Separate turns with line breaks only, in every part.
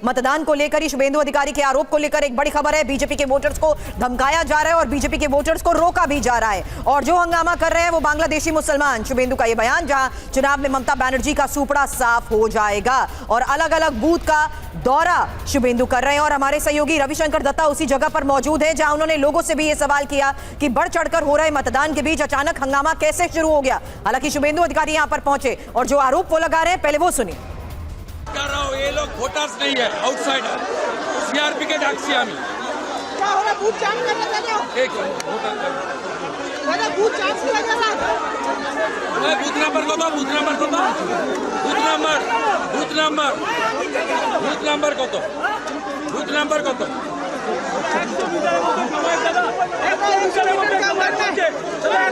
मतदान को लेकर ही शुभेंदु अधिकारी के आरोप को लेकर एक बड़ी खबर है। बीजेपी के वोटर्स को धमकाया जा रहा है और बीजेपी के वोटर्स को रोका भी जा रहा है, और जो हंगामा कर रहे हैं वो बांग्लादेशी मुसलमान। शुभेंदु का यह बयान, जहां चुनाव में ममता बनर्जी का सुपड़ा साफ हो जाएगा, और अलग अलग बूथ का दौरा शुभेंदु कर रहे हैं। और हमारे सहयोगी रविशंकर दत्ता उसी जगह पर मौजूद है जहां उन्होंने लोगों से भी यह सवाल किया कि बढ़ चढ़कर हो रहे मतदान के बीच अचानक हंगामा कैसे शुरू हो गया। हालांकि शुभेंदु अधिकारी यहां पर पहुंचे और जो आरोप वो लगा रहे हैं, पहले वो सुनिए।
कर रहा हूं, ये लोग वोटर्स नहीं है, आउटसाइडर, सीआरपी के डाकसी आमी।
क्या हो रहा, बूथ जाम करने लगे हो?
एक वोटर
दादा बूथ जाम से लगे ना।
बूथ नंबर को दो, बूथ नंबर को दो, booth number, booth number, booth number को दो, बूथ नंबर को दो। बूथ नंबर को दो।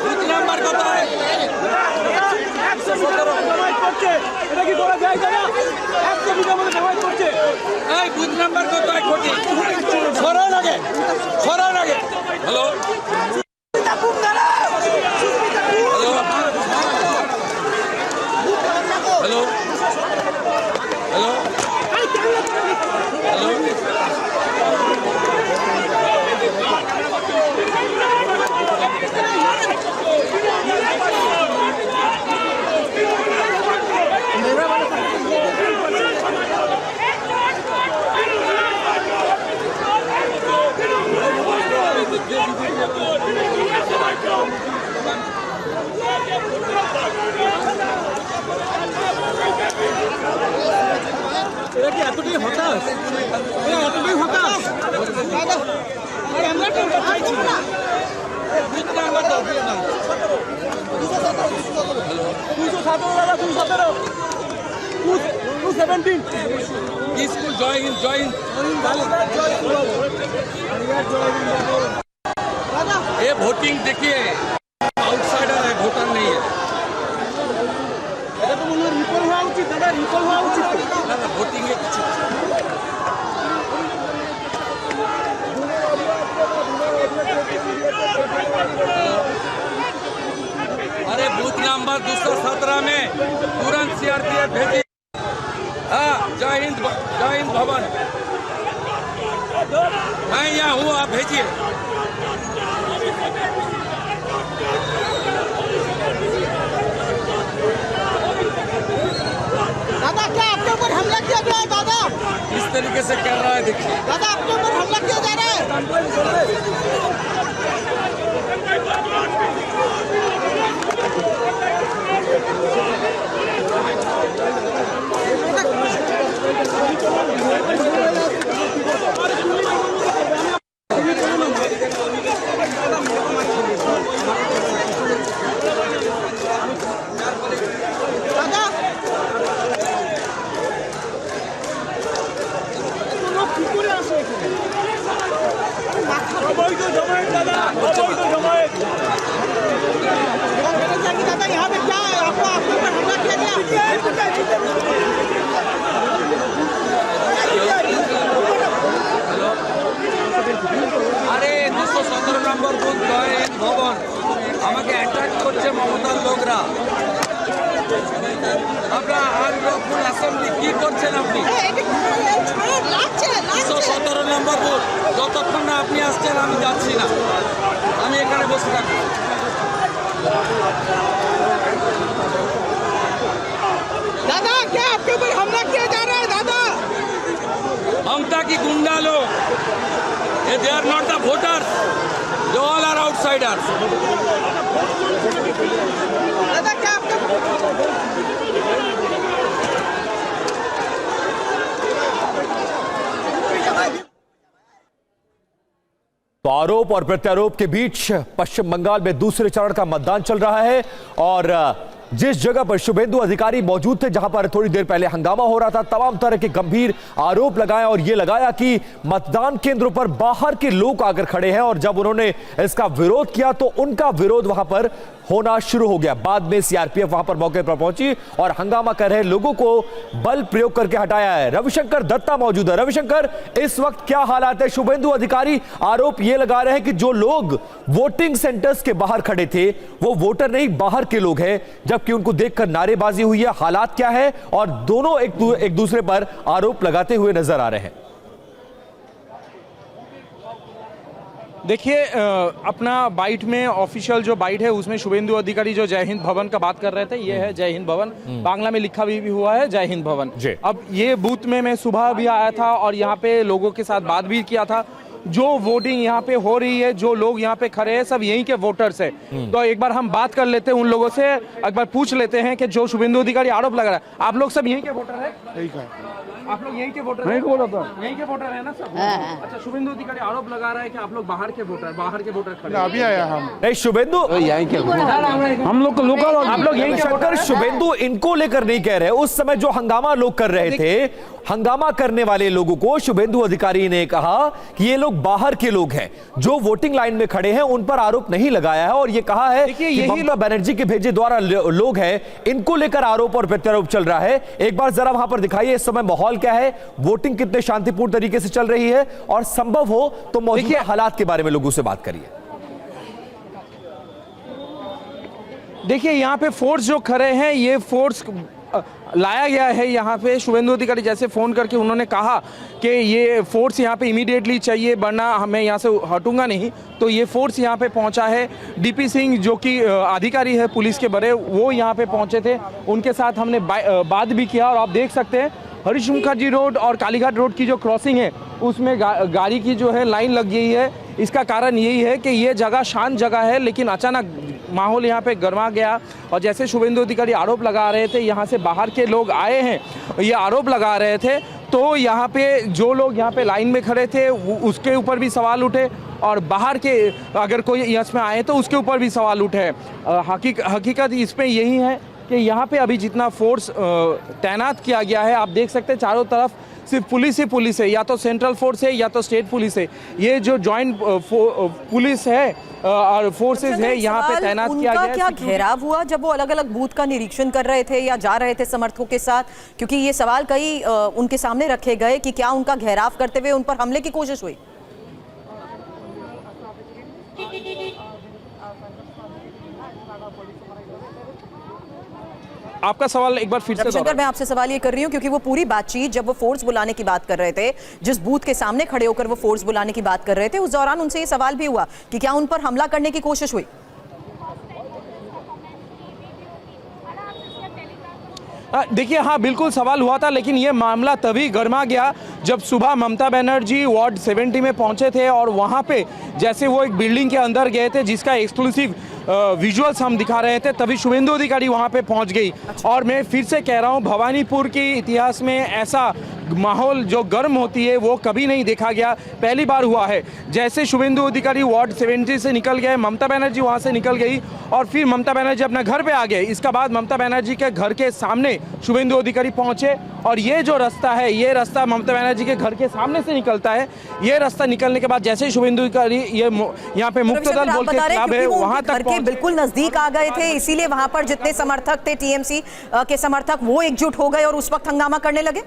বুথ নাম্বার কত? এক কোটি ছড়া লাগে, ছড়া লাগে। হ্যালো হ্যালো হ্যালো হ্যালো এতটাই হতাশ, এতটাই হতাশ। स्कूल जॉइन जॉइन ये वोटिंग देखिए, आउटसाइडर है, वोटर नहीं है। रिकॉल हुआ उचित, दादा रिकॉल हुआ उचित। दादा वोटिंग है कुछ। अरे बूथ नंबर 217 में तुरंत सीआरपीएफ भेजी। हाँ, जय हिंद भवन, मैं यहाँ हूँ, आप भेजिए।
दादा क्या आपके ऊपर हमला किया गया है? दादा
इस तरीके से कर रहा है, देखिए।
दादा आपके ऊपर हमला किया जा रहा है। दादा यहाँ पे क्या है, आपको आपके ऊपर हमला किया गया?
আরে 217 নম্বর বুথ জয়েন ভবন, আমাকে অ্যাটাক করছে মমতার লোকরা। আপনারা আর ফুল অ্যাসেম্বলি কি করছেন আপনি? 217 নম্বর বুথ, যতক্ষণ না আপনি আসছেন আমি যাচ্ছি না, আমি এখানে বসে থাকি।
दादा क्या आपके ऊपर हमला किया जा रहा है? दादा
ममता की गुंडा लोग, they are not the voters, they all are outsiders.
दादा क्या आपके
तो आरोप और प्रत्यारोप के बीच पश्चिम बंगाल में दूसरे चरण का मतदान चल रहा है, और जिस जगह पर शुभेंदु अधिकारी मौजूद थे, जहां पर थोड़ी देर पहले हंगामा हो रहा था, तमाम तरह के गंभीर आरोप लगाए और यह लगाया कि मतदान केंद्रों पर बाहर के लोग आकर खड़े हैं, और जब उन्होंने इसका विरोध किया तो उनका विरोध वहां पर होना शुरू हो गया। बाद में सीआरपीएफ वहां पर मौके पर पहुंची और हंगामा कर रहे लोगों को बल प्रयोग करके हटाया है। रविशंकर दत्ता मौजूद है। रविशंकर, इस वक्त क्या हालात है? शुभेंदु अधिकारी आरोप ये लगा रहे हैं कि जो लोग वोटिंग सेंटर्स के बाहर खड़े थे वो वोटर नहीं, बाहर के लोग हैं, जब जबकि उनको देखकर नारेबाजी हुई है। हालात क्या है और दोनों एक दूसरे पर आरोप लगाते हुए नजर आ रहे हैं।
देखिए, अपना बाइट में ऑफिशियल जो बाइट है उसमें शुभेंदु अधिकारी जो जय हिंद भवन का बात कर रहे थे, ये है जय हिंद भवन। बांग्ला में लिखा भी हुआ है जय हिंद भवन। अब ये बूथ में मैं सुबह भी आया था और यहाँ पे लोगों के साथ बात भी किया था। जो वोटिंग यहाँ पे हो रही है, जो लोग यहाँ पे खड़े हैं, सब यहीं के वोटर्स है। तो एक बार हम बात कर लेते हैं उन लोगों से, एक बार पूछ लेते हैं कि जो शुभेंदु अधिकारी आरोप लगा रहा है, आप लोग सब यहीं के वोटर है? आप लोग यहीं के वोटर हैं? यहीं के वोटर है ना सब? अच्छा, शुभेंदु अधिकारी आरोप लगा रहा है कि आप लोग बाहर के वोटर खड़े।
अभी आया हम
नहीं, शुभेंदु
यहीं के
हम लोग को लोकल, आप लोग यहीं के वोटर।
शुभेंदु इनको लेकर नहीं कह रहे। उस समय जो हंगामा लोग कर रहे थे, हंगामा करने वाले लोगों को शुभेंदु अधिकारी ने कहा कि ये लोग बाहर के लोग हैं, जो वोटिंग लाइन में खड़े हैं उन पर आरोप नहीं लगाया है। और ये कहा है कि ममता बनर्जी के भेजे द्वारा लोग हैं, इनको लेकर आरोप और प्रत्यारोप चल रहा है। एक बार जरा वहां पर दिखाइए इस समय माहौल क्या है, वोटिंग कितने शांतिपूर्ण तरीके से चल रही है, और संभव हो तो मौजूदा हालात के बारे में लोगों से बात करिए।
देखिए, यहाँ पे फोर्स जो खड़े हैं, ये फोर्स लाया गया है यहाँ पे। शुभेंदु अधिकारी जैसे फ़ोन करके उन्होंने कहा कि ये फोर्स यहाँ पे इमीडिएटली चाहिए, वरना हमें यहाँ से हटूंगा नहीं। तो ये फोर्स यहाँ पे पहुँचा है। डीपी सिंह जो कि अधिकारी है पुलिस के बड़े, वो यहाँ पे पहुँचे थे। उनके साथ हमने बात भी किया। और आप देख सकते हैं हरीश मुखर्जी रोड और कालीघाट रोड की जो क्रॉसिंग है, उसमें गाड़ी की जो है लाइन लग गई है। इसका कारण यही है कि ये जगह शांत जगह है, लेकिन अचानक माहौल यहाँ पे गर्मा गया। और जैसे शुभेंदु अधिकारी आरोप लगा रहे थे, यहाँ से बाहर के लोग आए हैं, ये आरोप लगा रहे थे, तो यहाँ पे जो लोग यहाँ पे लाइन में खड़े थे उसके ऊपर भी सवाल उठे, और बाहर के अगर कोई इसमें आए तो उसके ऊपर भी सवाल उठे। हकीकत इसमें यही है कि यहाँ पे अभी जितना फोर्स तैनात किया गया है, आप देख सकते हैं चारों तरफ सिर्फ पुलिस ही पुलिस है, या तो सेंट्रल फोर्स है या तो स्टेट पुलिस है। ये जो जॉइंट पुलिस है और फोर्सेस है, यहाँ पे तैनात किया गया है।
क्या घेराव हुआ जब वो अलग अलग बूथ का निरीक्षण कर रहे थे या जा रहे थे समर्थकों के साथ? क्योंकि ये सवाल कई उनके सामने रखे गए कि क्या उनका घेराव करते हुए उन पर हमले की कोशिश हुई?
आपका सवाल एक बार फिर से
शंकर, मैं आपसे सवाल ये कर रही हूँ क्योंकि वो पूरी बातचीत जब वो फोर्स बुलाने की बात कर रहे थे, जिस बूथ के सामने खड़े होकर वो फोर्स बुलाने की बात कर रहे थे, उस दौरान उनसे ये सवाल भी हुआ कि क्या उन पर हमला करने की कोशिश हुई?
देखिए, हाँ बिल्कुल सवाल हुआ था, लेकिन ये मामला तभी गर्मा गया जब सुबह ममता बनर्जी वार्ड 70 में पहुंचे थे। और वहां पे जैसे वो एक बिल्डिंग के अंदर गए थे जिसका एक्सक्लूसिव विजुअल्स हम दिखा रहे थे, तभी शुभेंदु अधिकारी वहां पे पहुंच गई। और मैं फिर से कह रहा हूं, भवानीपुर के इतिहास में ऐसा माहौल जो गर्म होती है वो कभी नहीं देखा गया, पहली बार हुआ है। जैसे शुभेंदु अधिकारी वार्ड 70 से निकल गए, ममता बनर्जी वहां से निकल गई, और फिर ममता बनर्जी अपने घर पे आ गए। इसके बाद ममता बनर्जी के घर के सामने शुभेंदु अधिकारी पहुंचे, और ये जो रास्ता है, ये रास्ता ममता बनर्जी के घर के सामने से निकलता है। ये रास्ता निकलने के बाद जैसे शुभेंदु अधिकारी ये यहाँ पे मुक्त दल बोल के क्लब है, वहां तक
बिल्कुल नजदीक आ गए थे, इसीलिए वहां पर जितने समर्थक थे टीएमसी के समर्थक, वो एकजुट हो गए और उस वक्त हंगामा करने लगे।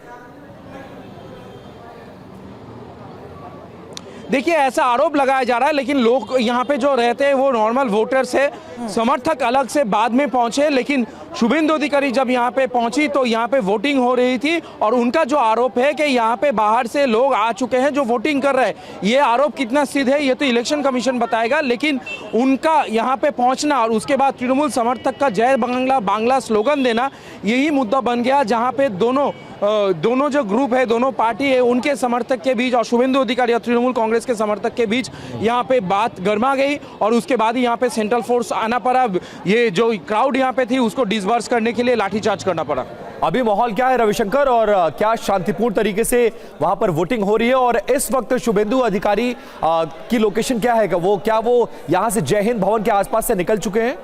देखिए, ऐसा आरोप लगाया जा रहा है, लेकिन लोग यहाँ पे जो रहते हैं वो नॉर्मल वोटर्स है। समर्थक अलग से बाद में पहुंचे, लेकिन शुभेंदु अधिकारी जब यहाँ पे पहुंची तो यहाँ पे वोटिंग हो रही थी। और उनका जो आरोप है कि यहाँ पे बाहर से लोग आ चुके हैं जो वोटिंग कर रहे हैं, ये आरोप कितना सिद्ध है ये तो इलेक्शन कमीशन बताएगा। लेकिन उनका यहाँ पे पहुँचना और उसके बाद तृणमूल समर्थक का जय बांग्ला बांग्ला स्लोगन देना, यही मुद्दा बन गया, जहाँ पे दोनों जो ग्रुप है, दोनों पार्टी है, उनके समर्थक के बीच और शुभेंदु अधिकारी और तृणमूल कांग्रेस के समर्थक के बीच यहाँ पे बात गर्मा गई। और उसके बाद ही यहाँ पे सेंट्रल फोर्स आना पड़ा। ये जो क्राउड यहाँ पे थी उसको डिसबर्स करने के लिए लाठीचार्ज करना पड़ा।
अभी माहौल क्या है रविशंकर, और क्या शांतिपूर्ण तरीके से वहां पर वोटिंग हो रही है? और इस वक्त शुभेंदु अधिकारी की लोकेशन क्या है? क्या वो यहां से जय हिंद भवन के आसपास से निकल चुके हैं?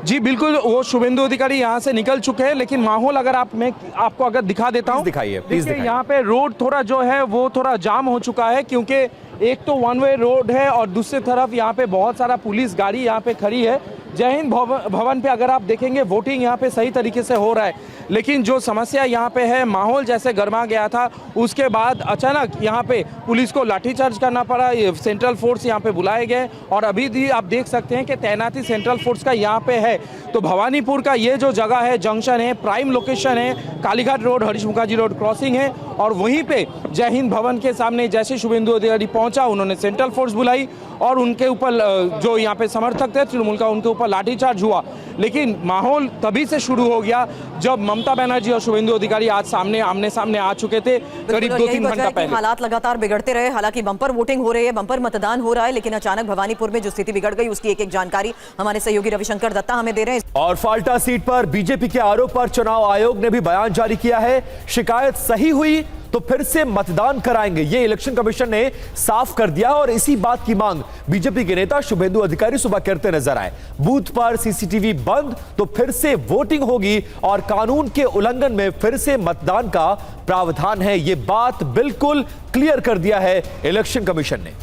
जी बिल्कुल, वो शुभेंदु अधिकारी यहाँ से निकल चुके हैं, लेकिन माहौल अगर मैं आपको अगर दिखा देता हूँ,
दिखाइए प्लीज।
यहाँ पे रोड थोड़ा जो है वो थोड़ा जाम हो चुका है, क्योंकि एक तो वन वे रोड है और दूसरी तरफ यहाँ पे बहुत सारा पुलिस गाड़ी यहाँ पे खड़ी है, जय हिंद भवन पे अगर आप देखेंगे वोटिंग यहाँ पे सही तरीके से हो रहा है, लेकिन जो समस्या यहाँ पे है, माहौल जैसे गर्मा गया था उसके बाद अचानक यहाँ पे पुलिस को लाठीचार्ज करना पड़ा। सेंट्रल फोर्स यहाँ पे बुलाए गए और अभी भी आप देख सकते हैं कि तैनाती सेंट्रल फोर्स का यहाँ पे है। तो भवानीपुर का ये जो जगह है, जंक्शन है, प्राइम लोकेशन है, Kalighat road, Harish Mukherjee road crossing है और वहीं पे जय हिंद भवन के सामने जैसे शुभेंदु अधिकारी पहुंचा, उन्होंने सेंट्रल फोर्स बुलाई और उनके ऊपर जो यहाँ पे समर्थक थे तृणमूल का, उनके ऊपर लाठीचार्ज हुआ। लेकिन माहौल तभी से शुरू हो गया जब ममता बनर्जी और शुभेंदु अधिकारी आज आमने सामने आ चुके थे करीब 2-3 घंटा पहले।
हालात लगातार बिगड़ते रहे, हालांकि बम्पर वोटिंग हो रही है, बम्पर मतदान हो रहा है, लेकिन अचानक भवानीपुर में जो स्थिति बिगड़ गई उसकी एक जानकारी हमारे सहयोगी रविशंकर दत्ता हमें दे रहे हैं।
और फाल्टा सीट पर बीजेपी के आरोप पर चुनाव आयोग ने भी बयान जारी किया है। शिकायत सही हुई तो फिर से मतदान कराएंगे, ये इलेक्शन कमीशन ने साफ कर दिया और इसी बात की मांग बीजेपी के नेता शुभेंदु अधिकारी सुबह करते नजर आए। बूथ पर सीसीटीवी बंद तो फिर से वोटिंग होगी और कानून के उल्लंघन में फिर से मतदान का प्रावधान है, ये बात बिल्कुल क्लियर कर दिया है इलेक्शन कमीशन ने।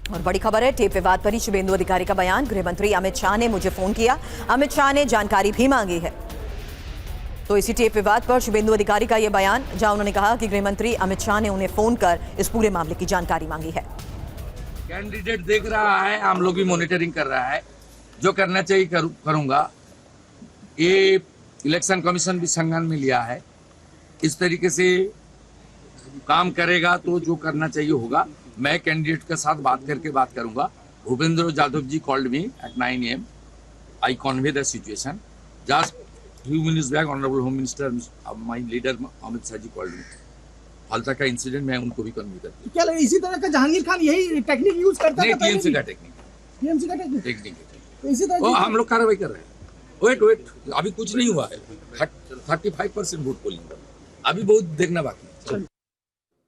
और बड़ी खबर है, टेप विवाद पर ही शुभेंदु अधिकारी का बयान। गृह मंत्री अमित शाह ने मुझे फोन किया, अमित शाह ने जानकारी भी मांगी है। तो इसी टेप विवाद पर शुभेंदु अधिकारी का यह बयान, जहां उन्होंने कहा कि गृह मंत्री अमित शाह ने उन्हें फोन कर इस पूरे मामले की जानकारी मांगी है।
कैंडिडेट देख रहा है, हम लोग भी मॉनिटरिंग कर रहा है, जो करना चाहिए करूंगा। ये इलेक्शन कमीशन भी संज्ञान में लिया है, इस तरीके से काम करेगा तो जो करना चाहिए होगा। मैं कैंडिडेट के साथ बात करूंगा। Bhupendra Yadav ji called me at 9 AM. I convey the situation. Just few minutes back, Honorable Home Minister, my leader Amit Shah ji called me. Falta का इंसिडेंट मैं उनको भी कन्वे कर दिया।
क्या लगा इसी तरह का जहांगीर खान यही टेक्निक यूज करता
नहीं,
था?
टीएमसी का टेक्निक
टेक्निक तो इसी तरह
हम लोग कार्रवाई कर रहे हैं। वेट अभी कुछ नहीं हुआ है। 35% वोट पोलिंग, अभी बहुत देखना बाकी है।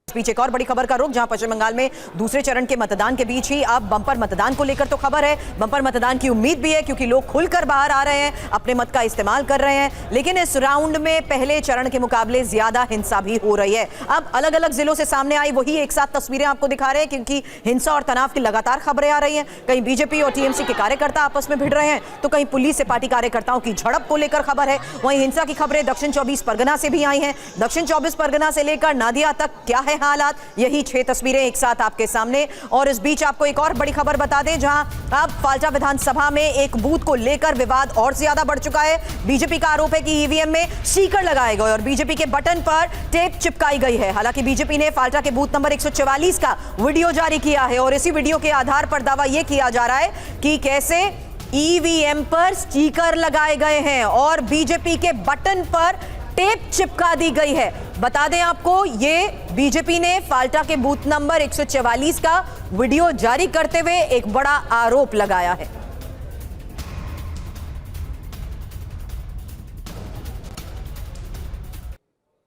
पीछे एक और बड़ी खबर का रुख, जहां पश्चिम बंगाल में दूसरे चरण के मतदान के बीच ही अब बम्पर मतदान को लेकर तो खबर है। बम्पर मतदान की उम्मीद भी है क्योंकि लोग खुलकर बाहर आ रहे हैं, अपने मत का इस्तेमाल कर रहे हैं। लेकिन इस राउंड में पहले चरण के मुकाबले ज्यादा हिंसा भी हो रही है। अब अलग अलग जिलों से सामने आई वही एक साथ तस्वीरें आपको दिखा रहे हैं, क्योंकि हिंसा और तनाव की लगातार खबरें आ रही हैं। कहीं बीजेपी और टीएमसी के कार्यकर्ता आपस में भिड़ रहे हैं, तो कहीं पुलिस से पार्टी कार्यकर्ताओं की झड़प को लेकर खबर है। वहीं हिंसा की खबरें दक्षिण 24 परगना से भी आई हैं। दक्षिण 24 परगना से लेकर नादिया तक क्या है हालात, यही 6 तस्वीरें एक साथ आपके सामने। और इस बीच आपको एक और बड़ी खबर बता दें, जहां अब फाल्टा विधानसभा में एक बूथ को लेकर विवाद और ज्यादा बढ़ चुका है। बीजेपी का आरोप है कि ईवीएम में स्टिकर लगाए गए और बीजेपी के बटन पर टेप चिपकाई गई है। हालांकि बीजेपी ने फाल्टा के बूथ नंबर 144 का वीडियो जारी किया है और इसी वीडियो के आधार पर दावा यह किया जा रहा है कि कैसे ईवीएम पर स्टिकर लगाए गए हैं और बीजेपी के बटन पर टेप चिपका दी गई है। बता दें आपको, ये बीजेपी ने फाल्टा के बूथ नंबर 144 का वीडियो जारी करते हुए एक बड़ा आरोप लगाया है।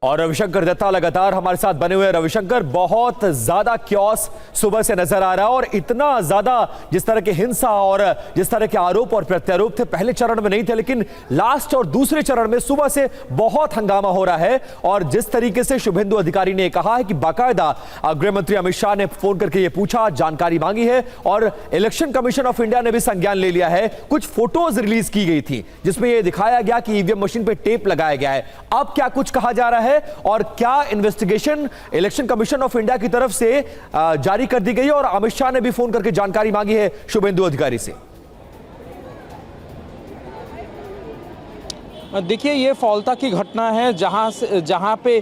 और रविशंकर दत्ता लगातार हमारे साथ बने हुए। रविशंकर, बहुत ज्यादा क्योस सुबह से नजर आ रहा है और इतना ज्यादा जिस तरह की हिंसा और जिस तरह के आरोप और प्रत्यारोप थे पहले चरण में नहीं थे, लेकिन लास्ट और दूसरे चरण में सुबह से बहुत हंगामा हो रहा है। और जिस तरीके से शुभेंदु अधिकारी ने कहा है कि बाकायदा गृह मंत्री अमित शाह ने फोन करके ये पूछा, जानकारी मांगी है और इलेक्शन कमीशन ऑफ इंडिया ने भी संज्ञान ले लिया है। कुछ फोटोज रिलीज की गई थी जिसमें यह दिखाया गया कि ईवीएम मशीन पर टेप लगाया गया है। अब क्या कुछ कहा जा रहा है और क्या investigation election commission of India की तरफ से जारी कर दी गई है और अमित शाह ने भी फोन करके जानकारी मांगी है शुभेंदु अधिकारी से?
देखिए, ये फाल्टा की घटना है जहाँ पे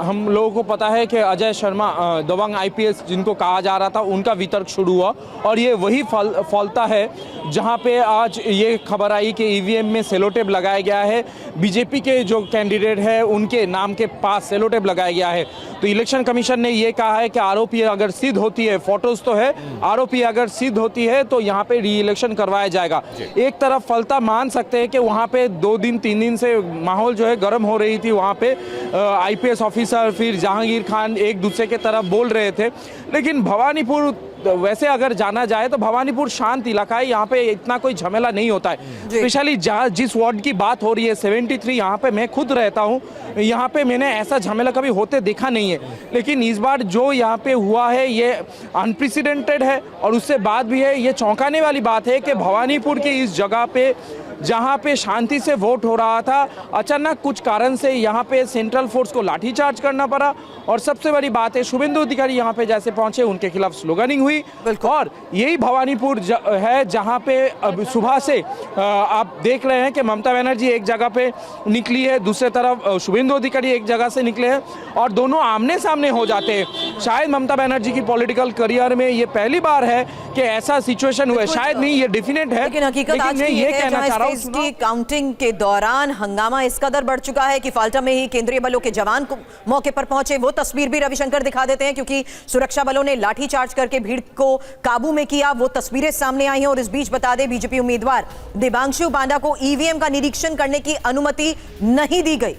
हम लोगों को पता है कि अजय शर्मा दबंग आईपीएस जिनको कहा जा रहा था, उनका वितर्क शुरू हुआ और ये वही फाल्टा है जहाँ पे आज ये खबर आई कि ईवीएम में सेलोटेप लगाया गया है। बीजेपी के जो कैंडिडेट है उनके नाम के पास सेलोटेप लगाया गया है। तो इलेक्शन कमीशन ने ये कहा है कि आरोपी अगर सिद्ध होती है, फोटोज तो है, आरोपी अगर सिद्ध होती है तो यहाँ पे री इलेक्शन करवाया जाएगा। एक तरफ फाल्टा मान सकते हैं कि वहाँ पे 2-3 दिन से माहौल जो है गर्म हो रही थी, वहाँ पे आईपीएस ऑफिसर फिर जहांगीर खान एक दूसरे के तरफ बोल रहे थे, लेकिन भवानीपुर वैसे अगर जाना जाए तो भवानीपुर शांत इलाका है, यहाँ पे इतना कोई झमेला नहीं होता है। स्पेशली जिस वार्ड की बात हो रही है 73, यहाँ पे मैं खुद रहता हूँ, यहाँ पे मैंने ऐसा झमेला कभी होते देखा नहीं है। लेकिन इस बार जो यहाँ पे हुआ है ये अनप्रेसिडेंटेड है, और उससे बाद भी है, ये चौंकाने वाली बात है कि भवानीपुर की इस जगह पे जहाँ पे शांति से वोट हो रहा था, अचानक कुछ कारण से यहाँ पे सेंट्रल फोर्स को लाठीचार्ज करना पड़ा। और सबसे बड़ी बात है, शुभेंदु अधिकारी यहाँ पे जैसे पहुंचे उनके खिलाफ स्लोगनिंग हुई। और यही भवानीपुर है जहाँ पे अब सुबह से आप देख रहे हैं कि ममता बनर्जी एक जगह पे निकली है, दूसरी तरफ शुभेंदु अधिकारी एक जगह से निकले हैं, और दोनों आमने सामने हो जाते हैं। शायद ममता बनर्जी की पॉलिटिकल करियर में ये पहली बार है कि ऐसा सिचुएशन हुआ है, शायद नहीं, ये डेफिनेट है।
लेकिन हकीकत आज
मैं
की
ये
है
कहना चाह रहा हूँ,
इसकी काउंटिंग के दौरान हंगामा इस कदर बढ़ चुका है कि फाल्टा में ही केंद्रीय बलों के जवान मौके पर पहुंचे। वो तस्वीर भी रविशंकर दिखा देते हैं, क्योंकि सुरक्षा बलों ने लाठीचार्ज करके भीड़ को काबू में किया। वो तस्वीरें सामने आई हैं। और इस बीच बता दें, बीजेपी उम्मीदवार देबांशु बांडा को ईवीएम का निरीक्षण करने की अनुमति नहीं दी गई।